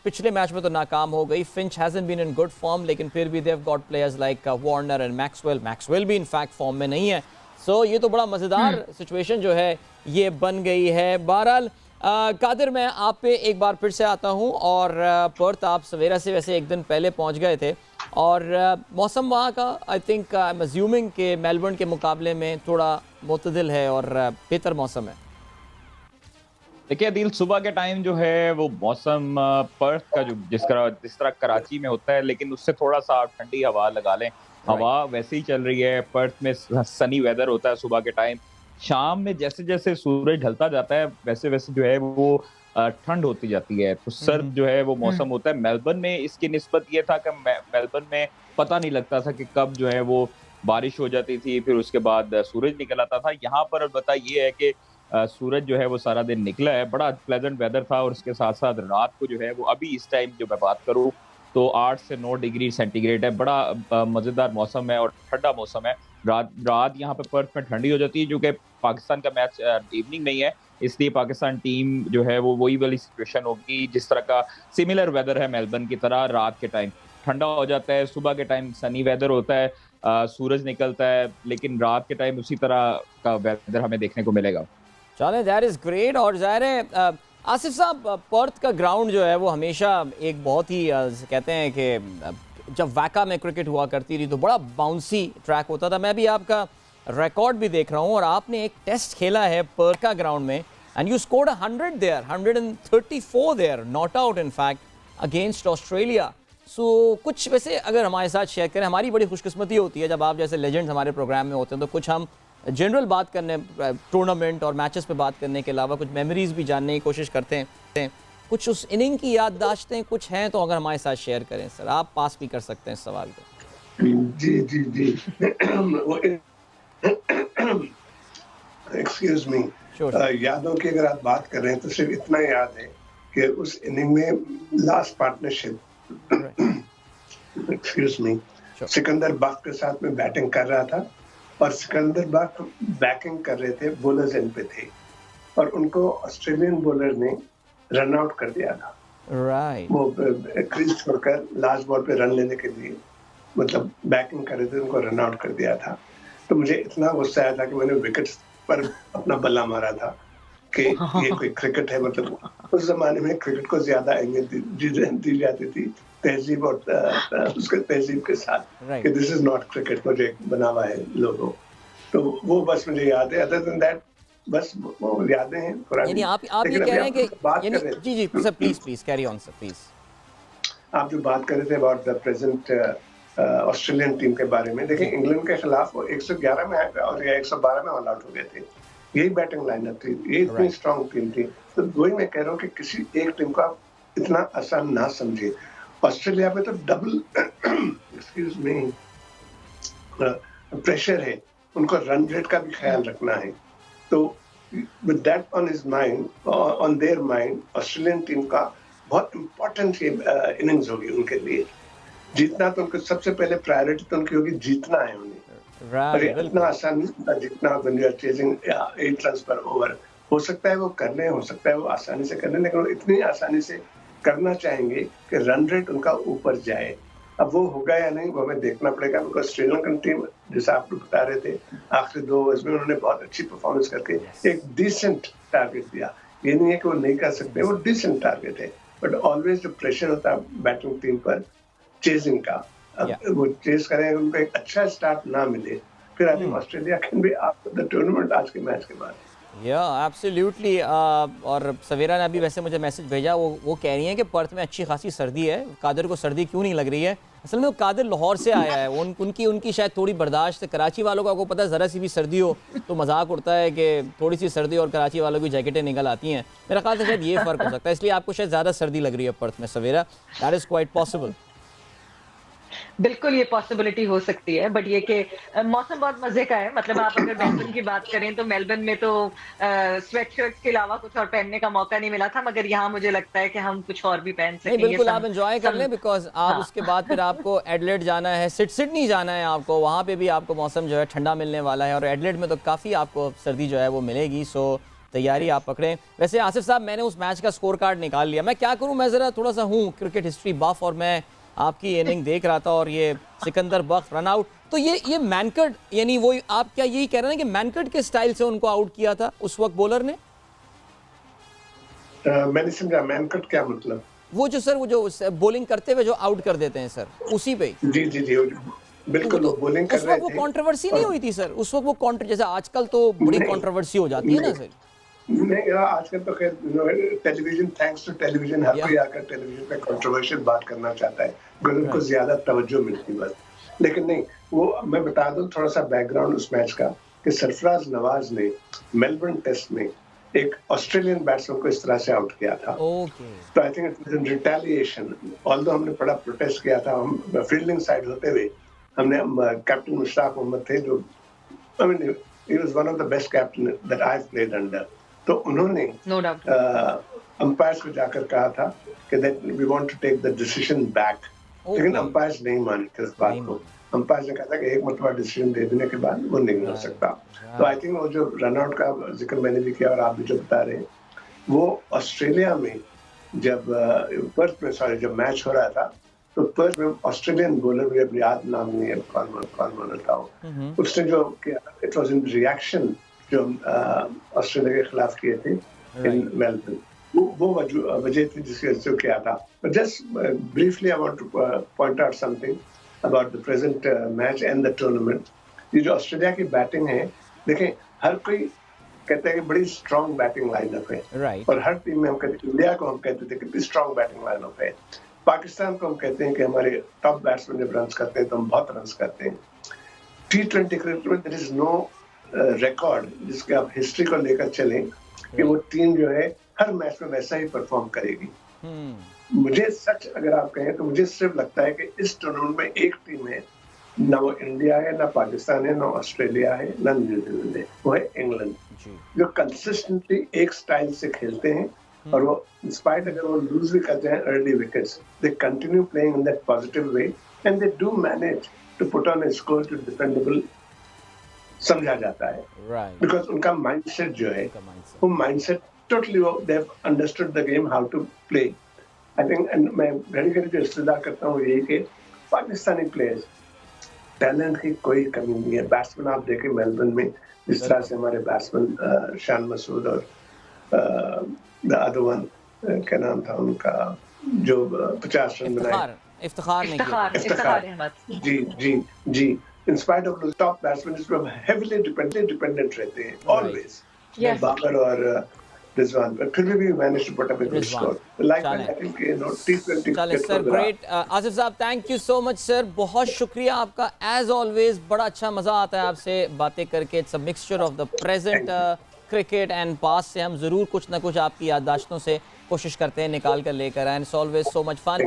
Speaker 1: पिछले मैच में तो नाकाम हो गई. Finch hasn't been in good form, लेकिन फिर भी they have got players like Warner and Maxwell भी इनफैक्ट फॉर्म में नहीं है. सो ये तो बड़ा मज़ेदार सिचुएशन जो है ये बन गई है. बहरहाल कादिर, मैं आप पे एक बार फिर से आता हूँ. और पर्थ आप सवेरा से वैसे एक दिन पहले पहुँच गए थे, और मौसम वहाँ का I think I am assuming के मेलबर्न के मुकाबले में थोड़ा मुतदिल है और बेहतर मौसम है.
Speaker 5: देखिए अदील, सुबह के टाइम जो है वो मौसम पर्थ का जो जिस तरह कराची में होता है, लेकिन उससे थोड़ा सा आप ठंडी हवा लगा लें. हवा वैसे ही चल रही है. पर्थ में सनी वेदर होता है सुबह के टाइम. शाम में जैसे जैसे सूरज ढलता जाता है वैसे वैसे जो है वो ठंड होती जाती है. तो सर्द जो है वो मौसम होता है. मेलबर्न में इसकी निस्बत ये था कि मेलबर्न में पता नहीं लगता था कि कब जो है वो बारिश हो जाती थी, फिर उसके बाद सूरज निकल आता था. यहाँ पर अलबत्ता ये है कि सूरज जो है वो सारा दिन निकला है. बड़ा प्लेजेंट वेदर था. और उसके साथ साथ रात को जो है वो अभी इस टाइम जो मैं बात करूँ तो 8 से 9 डिग्री सेंटीग्रेड है. बड़ा मज़ेदार मौसम है और ठंडा मौसम है. रात यहाँ पे पर्थ में ठंडी हो जाती है. जो कि पाकिस्तान का मैच इवनिंग नहीं है, इसलिए पाकिस्तान टीम जो है वो वही वाली सिचुएशन होगी जिस तरह का सिमिलर वेदर है मेलबर्न की तरह. रात के टाइम ठंडा हो जाता है, सुबह के टाइम सनी वेदर होता है, सूरज निकलता है, लेकिन रात के टाइम उसी तरह का वेदर हमें देखने को मिलेगा.
Speaker 1: चलें, दैट इज़ ग्रेट. और ज़ाहिर है आसिफ साहब, पर्थ का ग्राउंड जो है वो हमेशा एक बहुत ही कहते हैं कि जब वैका में क्रिकेट हुआ करती थी तो बड़ा बाउंसी ट्रैक होता था. मैं भी आपका रिकॉर्ड भी देख रहा हूँ, और आपने एक टेस्ट खेला है पर्थ का ग्राउंड में, and you scored 100 there, 134 there, not out in fact against Australia. So कुछ वैसे अगर हमारे साथ शेयर करें. हमारी बड़ी खुशकिस्मती होती है जब आप जैसे लेजेंड्स हमारे प्रोग्राम में होते हैं, तो कुछ हम जनरल बात करने, टूर्नामेंट और मैचेस पे बात करने के अलावा कुछ मेमोरीज भी जानने की कोशिश करते हैं. कुछ उस इनिंग की याददाश्तें कुछ हैं तो अगर हमारे साथ शेयर करें सर. आप पास भी कर सकते हैं इस सवाल को.
Speaker 2: जी जी जी. Excuse me. यादों की अगर आप बात कर रहे हैं तो सिर्फ इतना याद है कि उस इनिंग में last partnership, excuse me, Sikandar Bakht के साथ में बैटिंग कर रहा था, और सिकंदर बख्त बैटिंग कर रहे थे, बॉलर्स एंड पे थे, और उनको ऑस्ट्रेलियन बॉलर ने रन आउट कर दिया था.
Speaker 1: राइट.
Speaker 2: वो क्रीज छोड़कर लास्ट बॉल पे रन लेने के लिए मतलब बैटिंग कर रहे थे, उनको रन आउट कर दिया था. तो मुझे इतना गुस्सा आया था कि मैंने विकेट पर अपना बल्ला मारा था कि ये कोई क्रिकेट है. मतलब उस जमाने में क्रिकेट को ज्यादा अहमियत दी जाती थी तहजीब और उसके तहजीब के साथ, कि दिस इज नॉट क्रिकेट. मुझे बना हुआ है लोगो. तो वो बस मुझे याद है. अदर देन दैट बस वो यादें हैं पुरानी.
Speaker 1: यानी आप ये कह रहे हैं कि जी जी sir, please carry on sir, please.
Speaker 2: आप जो बात कर रहे थे about the present Australian team के बारे में, देखिए इंग्लैंड के खिलाफ वो 111 में और 112 में ऑल आउट हो गए थे. यही बैटिंग लाइनअप थी, ये इतनी स्ट्रांग टीम थी. तो वही मैं कह रहा हूँ कि किसी एक टीम को आप इतना आसान ना समझे. ऑस्ट्रेलिया में तो डबल एक्सक्यूज मी प्रेशर है. उनको रन रेट का भी ख्याल रखना है. तो with that on his mind, on their mind, Australian team का बहुत इंपॉर्टेंट इनिंग्स होगी उनके लिए. जीतना तो उनको सबसे पहले प्रायोरिटी तो उनकी होगी, जीतना है उन्हें. और इतना आसान नहीं जितना when you are chasing 8 runs per over. हो सकता है वो कर ले, हो सकता है वो आसानी से कर ले, लेकिन वो इतनी आसानी से करना चाहेंगे कि रन रेट उनका ऊपर जाए। अब वो होगा या नहीं वो हमें देखना पड़ेगा, बिकॉज श्रीलंकन टीम जैसा आप लोग बता रहे थे आखिरी 2 ओवर्स में उन्होंने बहुत अच्छी परफॉर्मेंस करके एक डिसेंट टारगेट दिया। ये नहीं है कि वो नहीं कर सकते, वो डिसेंट टारगेट है, बट ऑलवेज जो प्रेशर होता है बैटिंग टीम पर चेजिंग का, अब वो चेज करें, उनको एक अच्छा स्टार्ट ना मिले, फिर I think Australia can be after the tournament आज के मैच के बाद।
Speaker 1: या एब्सोल्युटली। और सवेरा ने अभी वैसे मुझे मैसेज भेजा, वो कह रही हैं कि पर्थ में अच्छी खासी सर्दी है, कादर को सर्दी क्यों नहीं लग रही है। असल में वो कादर लाहौर से आया है, उनकी शायद थोड़ी बर्दाश्त है। कराची वालों को आपको पता है ज़रा सी भी सर्दी हो तो मजाक उड़ता है कि थोड़ी सी सर्दी और कराची वालों की जैकेटें निकल आती हैं। मेरा ख्याल से शायद ये फ़र्क हो सकता है, इसलिए आपको शायद ज़्यादा सर्दी लग रही है पर्थ में Savera. That is quite possible.
Speaker 3: बिल्कुल ये पॉसिबिलिटी हो सकती है, बट ये कि मौसम बहुत मजे का है। मतलब आप अगर मेलबर्न की बात करें तो मेलबर्न में तो स्वेट शर्ट्स के अलावा कुछ और पहनने का मौका नहीं मिला था, मगर यहाँ मुझे लगता है कि हम कुछ और भी पहन सकेंगे।
Speaker 1: बिल्कुल आप एंजॉय कर लें, बिकॉज आप उसके बाद फिर आपको एडलेड जाना है, सिडनी जाना है आपको, वहाँ पे भी आपको मौसम जो है ठंडा मिलने वाला है, और एडलेड में तो काफ़ी आपको सर्दी जो है वो मिलेगी। सो तैयारी आप पकड़ें। वैसे आसिफ साहब, मैंने उस मैच का स्कोर कार्ड निकाल लिया। मैं क्या करूँ, मैं ज़रा थोड़ा सा हूँ क्रिकेट हिस्ट्री बफ, और मैं आपकी इनिंग देख रहा था और ये सिकंदर बख्श रन आउट, तो ये मैनकट, यानी वो आप क्या यही कह रहे हैं कि मैनकट के स्टाइल से उनको आउट किया था उस वक्त बॉलर ने?
Speaker 2: मैंने समझा मैनकट क्या मतलब?
Speaker 1: वो जो सर वो जो बॉलिंग करते हुए जो आउट कर देते हैं सर, उसी पे।
Speaker 2: जी जी जी बिल्कुल, वो बॉलिंग कर रहे थे।
Speaker 1: उस वक्त वो कंट्रोवर्सी नहीं हुई थी सर? उस वक्त वो जैसे आजकल तो बड़ी कंट्रोवर्सी हो जाती है ना सर।
Speaker 2: नहीं, आजकल तो खैर टेलीविजन, थैंक्स टू टेलीविजन, हर कोई आकर टेलीविजन पे कंट्रोवर्शियल बात करना चाहता है, उनको ज्यादा तवज्जो मिलती है बस। लेकिन नहीं, वो मैं बता दूं थोड़ा सा बैकग्राउंड उस मैच का, कि सरफराज नवाज ने मेलबर्न टेस्ट में एक ऑस्ट्रेलियन बैट्समैन को इस तरह से आउट किया था। तो I think it was in retaliation, although हमने बड़ा प्रोटेस्ट किया था, हम फील्डिंग साइड होते हुए हमने, कैप्टन मुश्ताक मोहम्मद थे जो, I mean he was one of the best captain that I have played under, तो उन्होंने अंपायर्स को जाकर कहा था कि that we want to take the decision back, लेकिन अंपायर्स नहीं माने थे इस बात को। अंपायर ने कहा था कि एक मरतबा डिसीजन दे देने के बाद वो नहीं हो सकता। तो आई थिंक वो जो रनआउट का जिक्र मैंने भी किया और आप भी जो बता रहे हैं, वो ऑस्ट्रेलिया में जब पर्थ में जब मैच हो रहा था, तो पर्थ में ऑस्ट्रेलियन बॉलर, मुझे याद नाम नहीं है कौन बॉलर था, उसने जो किया, इट वाज इन रिएक्शन जो ऑस्ट्रेलिया के खिलाफ किए थे इन मेलबर्न, वो वजह थी जिसकी वजह से किया था। But just briefly I want two point out something about the present match and the tournament. ये जो ऑस्ट्रेलिया की बैटिंग है, देखें हर कोई कहता है कि बड़ी स्ट्रॉन्ग बैटिंग लाइनअप है, और हर टीम में हम कहते हैं, इंडिया को हम कहते थे कितनी स्ट्रॉन्ग बैटिंग लाइनअप है, पाकिस्तान को हम कहते हैं कि हमारे टॉप बैट्समैन जब रन करते हैं तो हम बहुत रन करते हैं। T20 क्रिकेट में देयर इज नो रिकॉर्ड जिसके आप हिस्ट्री को लेकर चलें कि वो टीम जो है हर मैच में वैसा ही परफॉर्म करेगी। मुझे सच अगर आप कहें तो मुझे सिर्फ लगता है कि इस टूर्नामेंट में एक टीम है, ना वो इंडिया है, ना पाकिस्तान है, ना ऑस्ट्रेलिया है, ना न्यूजीलैंड है, वो है इंग्लैंड, जो कंसिस्टेंटली एक स्टाइल से खेलते हैं, और वो इंस्पाइट अगर वो लूज भी करते हैं early wickets, they continue playing in that positive way and they do manage to put on a score to defendable समझा जाता है, बिकॉज उनका माइंडसेट जो है वो mindset totally they have understood the game how to play. I think, and मैं घड़ी घड़ी जो इस्तेदार करता हूँ यही कि पाकिस्तानी प्लेयर्स टैलेंट की कोई कमी नहीं है। बैट्समैन आप देखें मेलबर्न में जिस तरह से हमारे बैट्समैन शान मसूद और द अदर वन क्या नाम था उनका जो 50 रन बनाए, इफ्तिखार अहमद, जी जी जी, in spite of the top batsmen, heavily dependent रहते हैं always, बाबर और रिजवान, पर फिर भी managed to put up a good score. Like I think T20
Speaker 1: चले सर, ग्रेट। आसिफ साहब, thank you so much sir, बहुत शुक्रिया आपका एज ऑलवेज, बड़ा अच्छा मजा आता है आपसे बातें करके। It's a mixture of the present cricket and past से हम जरूर कुछ ना कुछ आपकी याददाश्तों से कोशिश करते हैं निकाल कर लेकर आए। It's always so much fun.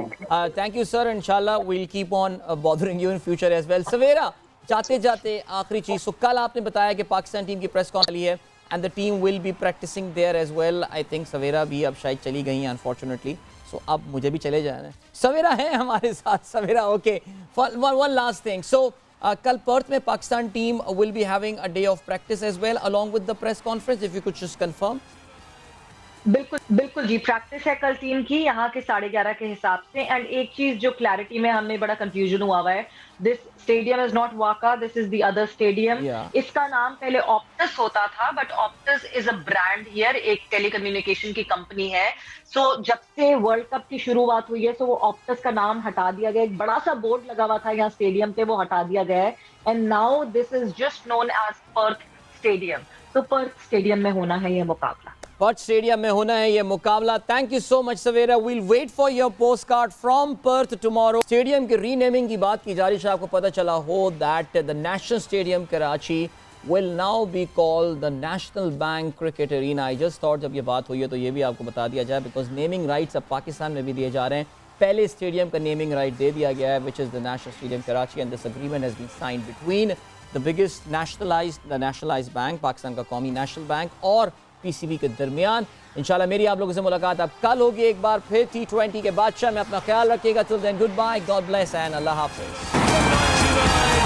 Speaker 1: Thank you sir, इंशाल्लाह we'll keep on bothering you in future as well. Savera, जाते जाते आखिरी चीज़, सो कल आपने बताया कि पाकिस्तान टीम की प्रेस कॉन्फ्रेंस है and the team will be practicing there as well. I think Savera भी अब शायद चली गई हैं अनफॉर्चुनेटली, सो अब मुझे भी चले जाना है। सवेरा है हमारे साथ। Savera, okay, one last thing, so कल पर्थ में Pakistan team will be having a day of practice as well along with the press conference, if you could just confirm.
Speaker 3: बिल्कुल बिल्कुल जी, प्रैक्टिस है कल टीम की यहाँ के 11:30 के हिसाब से। एंड एक चीज जो क्लैरिटी में हमें बड़ा कंफ्यूजन हुआ है, दिस स्टेडियम इज नॉट वाका, this is the other stadium.
Speaker 1: Yeah.
Speaker 3: इसका नाम पहले ऑप्टस होता था, but Optus is a brand here, एक टेलीकम्युनिकेशन की कंपनी है। सो जब से वर्ल्ड कप की शुरुआत हुई है, सो वो ऑप्टस का नाम हटा दिया गया। एक बड़ा सा बोर्ड लगा हुआ था यहाँ स्टेडियम पे, वो हटा दिया गया है। And now this is just known as Perth stadium. तो पर्थ स्टेडियम में होना है ये मुकाबला।
Speaker 1: पर्थ स्टेडियम में होना है ये मुकाबला। Thank you so much Savera, we'll wait for your postcard from Perth tomorrow. Stadium के रीनेमिंग की बात की जा रही है, आपको पता चला हो that the national stadium Karachi will now be called the National Bank Cricket Arena. I just thought जब ये बात हुई है तो ये भी आपको बता दिया जाए, बिकॉज नेमिंग राइट्स अब पाकिस्तान में भी दिए जा रहे हैं। पहले स्टेडियम का नेमिंग राइट दे दिया गया है, which is the national stadium Karachi, and this agreement has been signed between the biggest nationalised bank, Pakistan का कौमी नेशनल बैंक, और पीसीबी के दरमियान। इंशाल्लाह मेरी आप लोगों से मुलाकात अब कल होगी एक बार फिर T20 के बादशाह में। अपना ख्याल रखिएगा। Till then goodbye, God bless and अल्लाह हाफिज़।